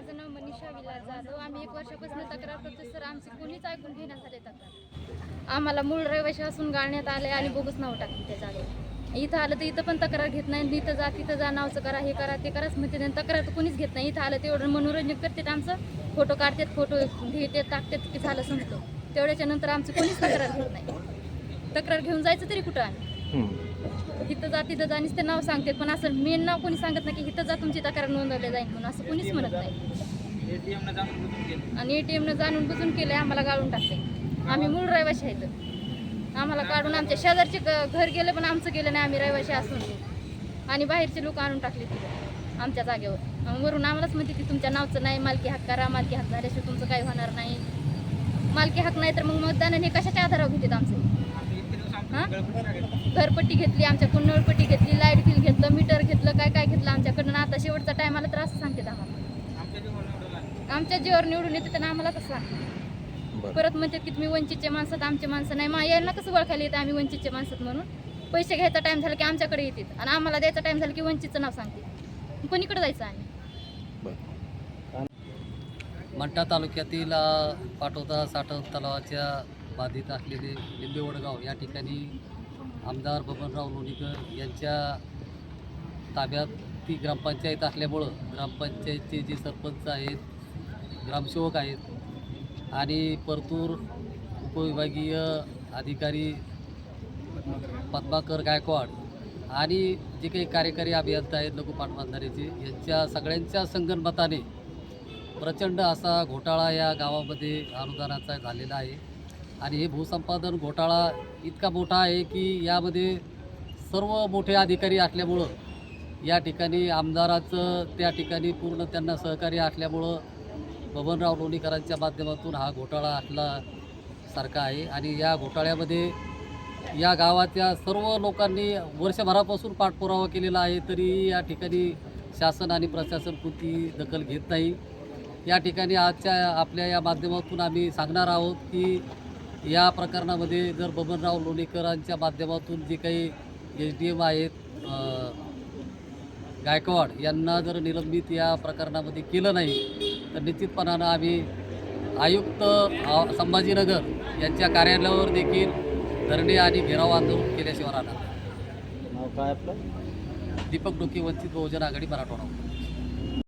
माझं नाव मनीषा विलास जाधव. आम्ही 1 वर्षापासून तक्रार करतो सर. आमची कोणीच ऐकून घेण्यात आले तक्रार. आम्हाला मूळ रहिवाशी असून गाळण्यात आले आणि बोगस नाव टाकली त्या जागेवर. इथं आलं तर इथं पण तक्रार घेत नाही. इथं जा तिथं जा, नावचं करा, हे करा ते कराच म्हणते. तक्रार तर कोणीच घेत नाही. इथं आलं तेवढं मनोरंजन करतात, आमचं फोटो काढतात, फोटो घेतात, टाकतात की झालं संपतं. तेवढ्याच्या नंतर आमची कोणीच तक्रार घेत नाही. तक्रार घेऊन जायचं तरी कुठं आम्ही? इथं जा तिथं जा नुसते नाव सांगते, पण असं मेन नाव कोणी सांगत नाही की इथं जा तुमची तक्रार नोंदवली जाईल म्हणून. असं कोणीच म्हणत नाही. आणि ATM न जाणून बुजून केलंय, आम्हाला गाळून टाकले. आम्ही मूळ रहिवाशी आहेत. आम्हाला काढून आमच्या शेजारचे घर गेलं पण आमचं गेलं नाही. आम्ही रहिवाशी असून आणि बाहेरचे लोक आणून टाकले तिथं आमच्या जागेवर. वरून आम्हालाच म्हणते की तुमच्या नावचं नाही, मालकी हक्क करा. मालकी हक्क झाल्याशिवाय तुमचं काही होणार नाही. मालकी हक्क नाही तर मग मतदान हे कशाच्या आधारावर घेतात आमचं? हां, घरपट्टी घेतली आमच्याकडून, नळपट्टी घेतली, लाईट बिल घेतलं, मीटर घेतलं, काय काय घेतलं आमच्याकडनं. आता शेवटचा टाइम आला तर असं सांगतात आम्हाला. आमच्या जीवावर निवडून येते त्यांना आम्हाला कसं सांग. परत म्हणतात की तुम्ही वंचितचे माणसात, आमचे माणसं नाही. यांना कसं ओळखायला येतं आम्ही वंचितचे माणसात म्हणून? पैसे घ्यायचा टाइम झाला की आमच्याकडे येतात आणि आम्हाला द्यायचा टाइम झाला की वंचितचं नाव सांगते. कोणीकडे जायचं आम्ही? मंठा तालुक्यातील पाटोदा साठव तलावाच्या बाधित असलेले लिंबेवडगाव या ठिकाणी आमदार बबनराव लोणीकर यांच्या ताब्यात ती ग्रामपंचायत असल्यामुळं ग्रामपंचायतचे जे सरपंच आहेत, ग्रामसेवक आहेत आणि परतूर उपविभागीय अधिकारी पद्माकर गायकवाड आणि जे काही कार्यकारी अभियंता आहेत लघु पाटबंधारेचे, यांच्या सगळ्यांच्या संगनमताने प्रचंड असा घोटाळा या गावामध्ये अनुदानाचा झालेला आहे. आणि हे भूसंपादन घोटाळा इतका मोठा आहे की यामध्ये सर्व मोठे अधिकारी असल्यामुळं या ठिकाणी आमदाराचं त्या ठिकाणी पूर्ण त्यांना सहकार्य असल्यामुळं बबनराव लोणीकरांच्या माध्यमातून हा घोटाळा असल्यासारखा आहे. आणि या घोटाळ्यामध्ये या गावाच्या सर्व लोकांनी वर्षभरापासून पाठपुरावा केलेला आहे, तरी या ठिकाणी शासन आणि प्रशासन कोणती दखल घेत नाही. या ठिकाणी आजच्या आपल्या या माध्यमातून आम्ही सांगणार आहोत की या प्रकरणामध्ये जर बबनराव लोणीकरांच्या माध्यमातून जे काही SDM आहेत गायकवाड यांना जर निलंबित या प्रकरणामध्ये केलं नाही तर निश्चितपणानं आम्ही आयुक्त संभाजीनगर यांच्या कार्यालयावर देखील धरणे आणि घेराव आंदोलन केल्याशिवाय राहणार. नाव काय आपलं? दीपक डोके, वंचित बहुजन आघाडी, मराठवाडा.